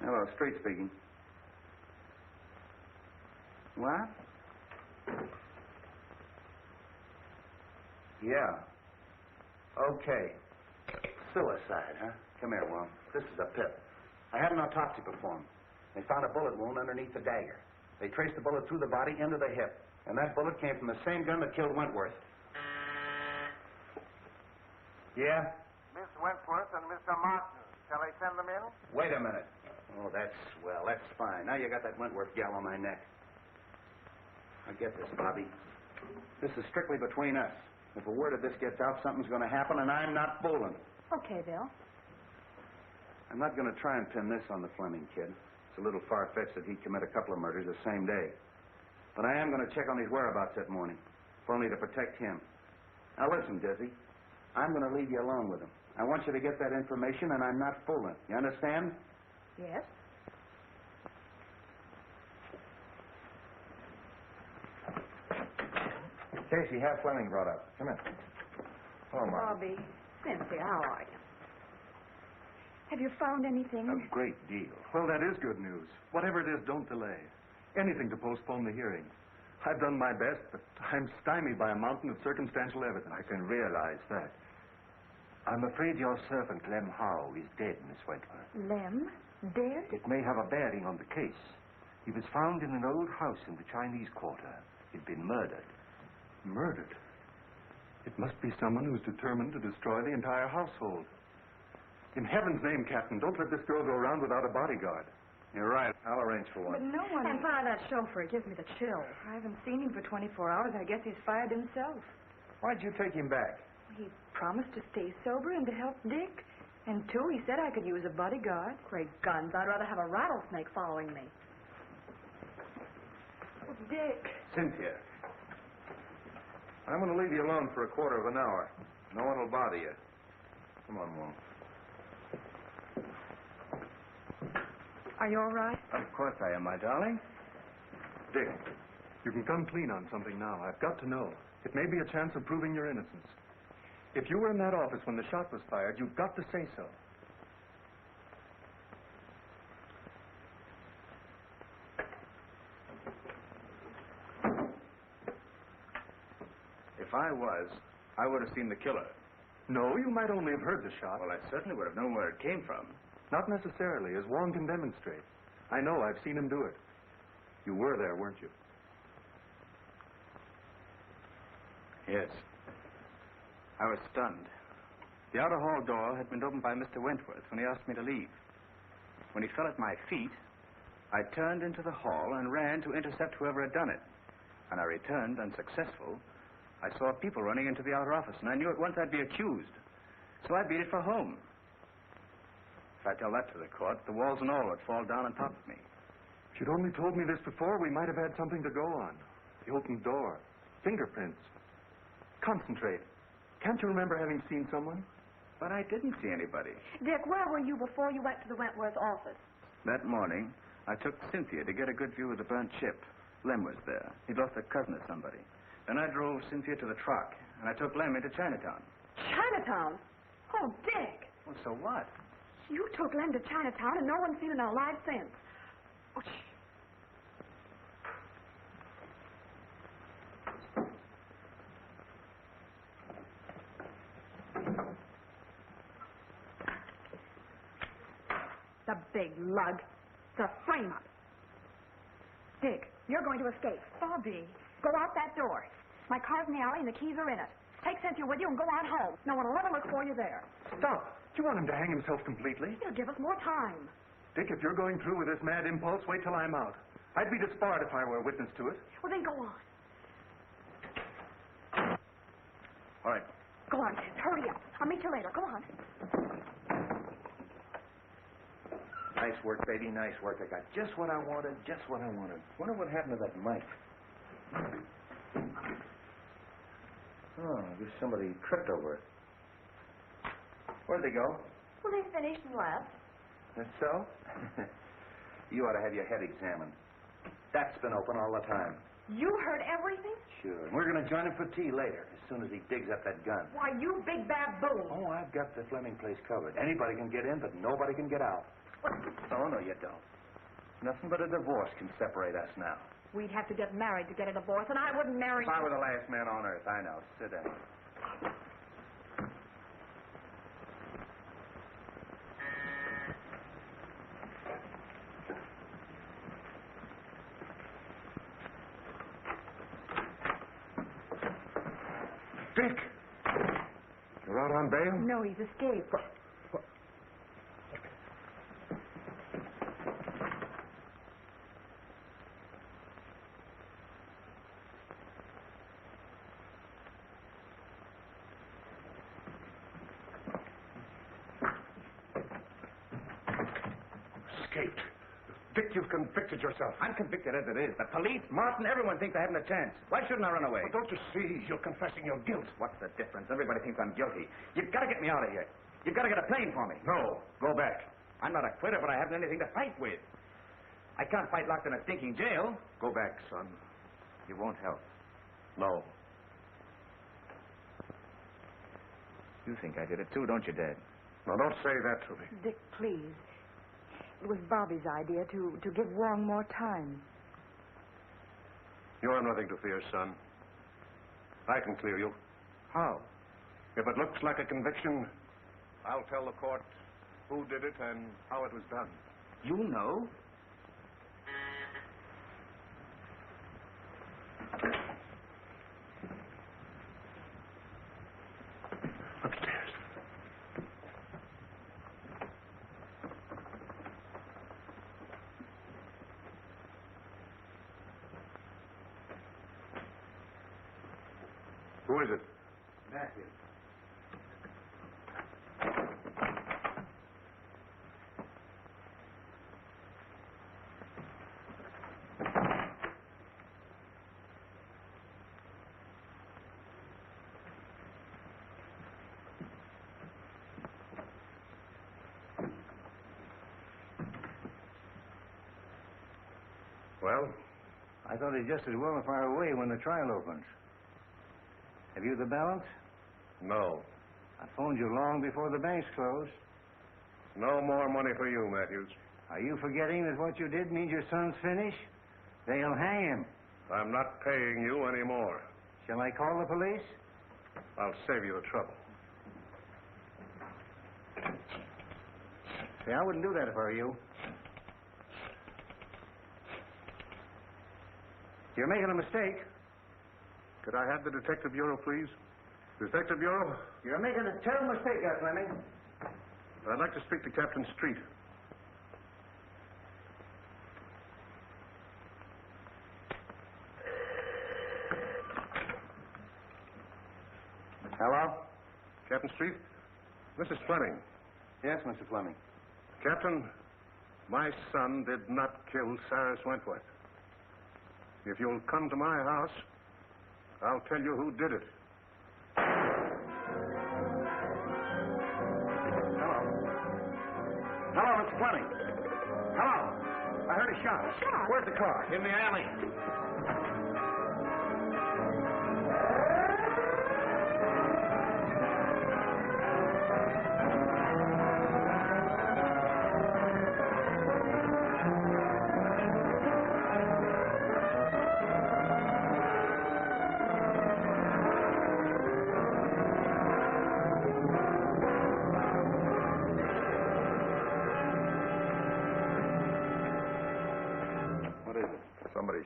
Hello, Street speaking. What? Yeah. Okay. Suicide, huh? Come here, Wong. This is a pip. I had an autopsy performed. They found a bullet wound underneath the dagger. They traced the bullet through the body into the hip. And that bullet came from the same gun that killed Wentworth. Yeah? Miss Wentworth and Mr. Martin. Shall I send them in? Wait a minute. Oh, that's swell. That's fine. Now you got that Wentworth gal on my neck. Now get this, Bobbie. This is strictly between us. If a word of this gets out, something's going to happen, and I'm not fooling. Okay, Bill. I'm not going to try and pin this on the Fleming kid. It's a little far-fetched that he'd commit a couple of murders the same day. But I am going to check on his whereabouts that morning, if only to protect him. Now listen, Dizzy. I'm going to leave you alone with him. I want you to get that information, and I'm not fooling. You understand? Yes. Casey, have Fleming brought up. Come in. Oh, my. Bobbie, Cynthia, how are you? Have you found anything? A great deal. Well, that is good news. Whatever it is, don't delay. Anything to postpone the hearing. I've done my best, but I'm stymied by a mountain of circumstantial evidence. I can realize that. I'm afraid your servant, Lem Howe, is dead, Miss Wentworth. Lem? Dead? It may have a bearing on the case. He was found in an old house in the Chinese Quarter. He'd been murdered. Murdered? It must be someone who's determined to destroy the entire household. In heaven's name, Captain, don't let this girl go around without a bodyguard. You're right. I'll arrange for But one. no one... And fire that chauffeur. It gives me the chill. I haven't seen him for 24 hours. I guess he's fired himself. Why'd you take him back? He promised to stay sober and to help Dick. And, too, he said I could use a bodyguard. Great guns. I'd rather have a rattlesnake following me. Oh, Dick. Cynthia. I'm going to leave you alone for a quarter of an hour. No one will bother you. Come on, Wong. Are you all right? Of course I am, my darling. Dick, you can come clean on something now. I've got to know. It may be a chance of proving your innocence. If you were in that office when the shot was fired, you've got to say so. If I was, I would have seen the killer. No, you might only have heard the shot. Well, I certainly would have known where it came from. Not necessarily, as Wong can demonstrate. I know, I've seen him do it. You were there, weren't you? Yes. I was stunned. The outer hall door had been opened by Mr. Wentworth when he asked me to leave. When he fell at my feet, I turned into the hall and ran to intercept whoever had done it. When I returned unsuccessful, I saw people running into the outer office, and I knew at once I'd be accused. So I beat it for home. If I tell that to the court, the walls and all would fall down on top of me. If you'd only told me this before, we might have had something to go on. The open door, fingerprints. Concentrate. Can't you remember having seen someone? But I didn't see anybody. Dick, where were you before you went to the Wentworth office? That morning, I took Cynthia to get a good view of the burnt ship. Lem was there. He'd lost a cousin or somebody. Then I drove Cynthia to the truck, and I took Lem into Chinatown. Chinatown? Oh, Dick. Well, so what? You took Lem to Chinatown, and no one's seen him alive since. Oh, The big lug. It's a frame-up. Dick, you're going to escape. Bobbie. Go out that door. My car's in the alley and the keys are in it. Take Cynthia with you and go on home. No one will ever look for you there. Stop. Do you want him to hang himself completely? It'll give us more time. Dick, if you're going through with this mad impulse, wait till I'm out. I'd be disbarred if I were a witness to it. Well, then go on. All right. Go on. Hurry up. I'll meet you later. Go on. Nice work, baby. Nice work. I got just what I wanted. Just what I wanted. Wonder what happened to that mic. Oh, I guess somebody tripped over it. Where'd they go? Well, they finished and left. That's so? You ought to have your head examined. That's been open all the time. You heard everything? Sure. And we're going to join him for tea later, as soon as he digs up that gun. Why, you big baboon. Oh, I've got the Fleming place covered. Anybody can get in, but nobody can get out. Oh, no, you don't. Nothing but a divorce can separate us now. We'd have to get married to get a divorce, and I wouldn't marry If I were the last man on earth, I know. Sit down. Dick! You're out on bail? No, he's escaped. Escaped. Dick, you've convicted yourself. I'm convicted as it is. The police, Martin, everyone thinks I haven't a chance. Why shouldn't I run away? But don't you see? You're confessing your guilt. What's the difference? Everybody thinks I'm guilty. You've got to get me out of here. You've got to get a plane for me. No. Go back. I'm not a quitter, but I haven't anything to fight with. I can't fight locked in a stinking jail. Go back, son. You won't help. No. You think I did it too, don't you, Dad? Now, don't say that to me. Dick, please. It was Bobbie's idea to give Wong more time. You have nothing to fear, son. I can clear you. How? If it looks like a conviction, I'll tell the court who did it and how it was done. You know? Upstairs. Who is it? Matthew. Well? I thought he'd just as well fire away when the trial opens. Have you the balance? No. I phoned you long before the banks closed. No more money for you, Matthews. Are you forgetting that what you did means your son's finished? They'll hang him. I'm not paying you anymore. Shall I call the police? I'll save you the trouble. See, I wouldn't do that if I were you. You're making a mistake. Could I have the Detective Bureau, please? Detective Bureau? You're making a terrible mistake, Fleming. I'd like to speak to Captain Street. Hello? Captain Street? Mrs. Fleming. Yes, Mr. Fleming. Captain, my son did not kill Cyrus Wentworth. If you'll come to my house, I'll tell you who did it. Hello, Mr. Fleming. Hello. I heard a shot. A shot? Where's the car? In the alley.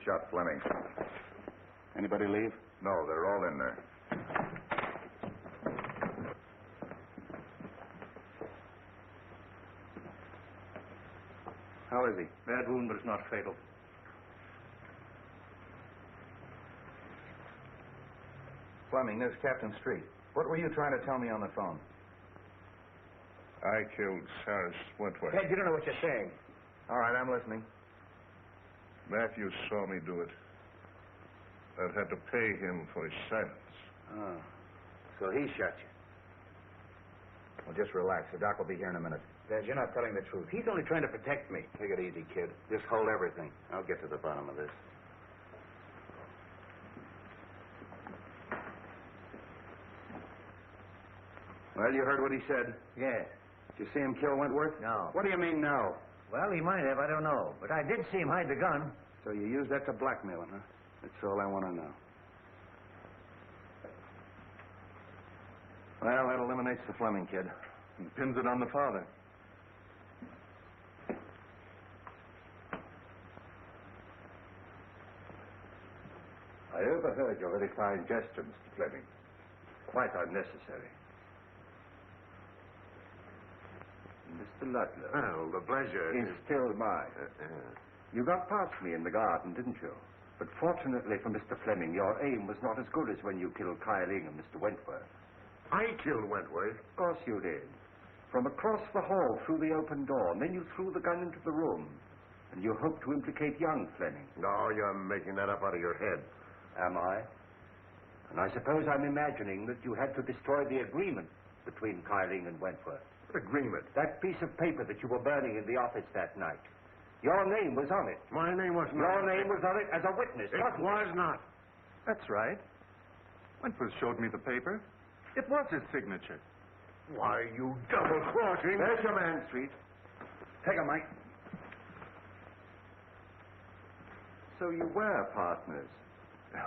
shot Fleming. Anybody leave? No, they're all in there. How is he? Bad wound, but it's not fatal. Fleming, this is Captain Street. What were you trying to tell me on the phone? I killed Cyrus Wentworth. Ted, you don't know what you're saying. All right, I'm listening. Matthews saw me do it. I've had to pay him for his silence. Oh. So he shot you. Well, just relax. The doc will be here in a minute. Dad, you're not telling the truth. He's only trying to protect me. Take it easy, kid. Just hold everything. I'll get to the bottom of this. Well, you heard what he said? Yes. Did you see him kill Wentworth? No. What do you mean, no? Well, he might have. I don't know. But I did see him hide the gun. So you used that to blackmail him, huh? That's all I want to know. Well, that eliminates the Fleming kid. And pins it on the father. I overheard your very fine gesture, Mr. Fleming. Quite unnecessary. Mr. Ludlow. Well, the pleasure is still mine. You got past me in the garden, didn't you? But fortunately for Mr. Fleming, your aim was not as good as when you killed Kyling and Mr. Wentworth. I killed Wentworth. Of course you did. From across the hall through the open door, and then you threw the gun into the room. And you hoped to implicate young Fleming. No, you're making that up out of your head. Am I? And I suppose I'm imagining that you had to destroy the agreement between Kyling and Wentworth. What agreement? That piece of paper that you were burning in the office that night. Your name was on it. My name was not. Your name was on it as a witness, It wasn't was not. That's right. Wentworth showed me the paper. It was his signature. Why, you double-crossing... There's your man, Street. Take him, Mike. So you were partners.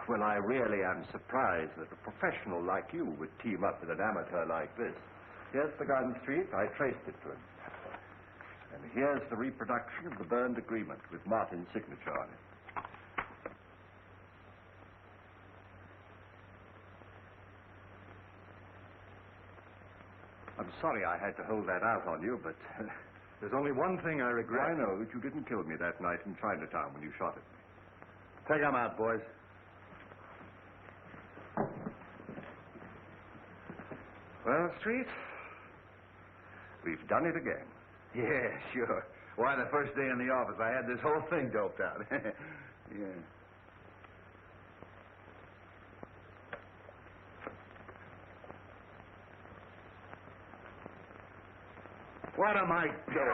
Well, I really am surprised that a professional like you would team up with an amateur like this. Here's the gun, Street. I traced it to him. And here's the reproduction of the burned agreement with Martin's signature on it. I'm sorry I had to hold that out on you, but... There's only one thing I regret. I know that you didn't kill me that night in Chinatown when you shot at me. Take him out, boys. Well, Street, we've done it again. Yeah, sure. Why, the first day in the office, I had this whole thing doped out. Yeah. What am I doing?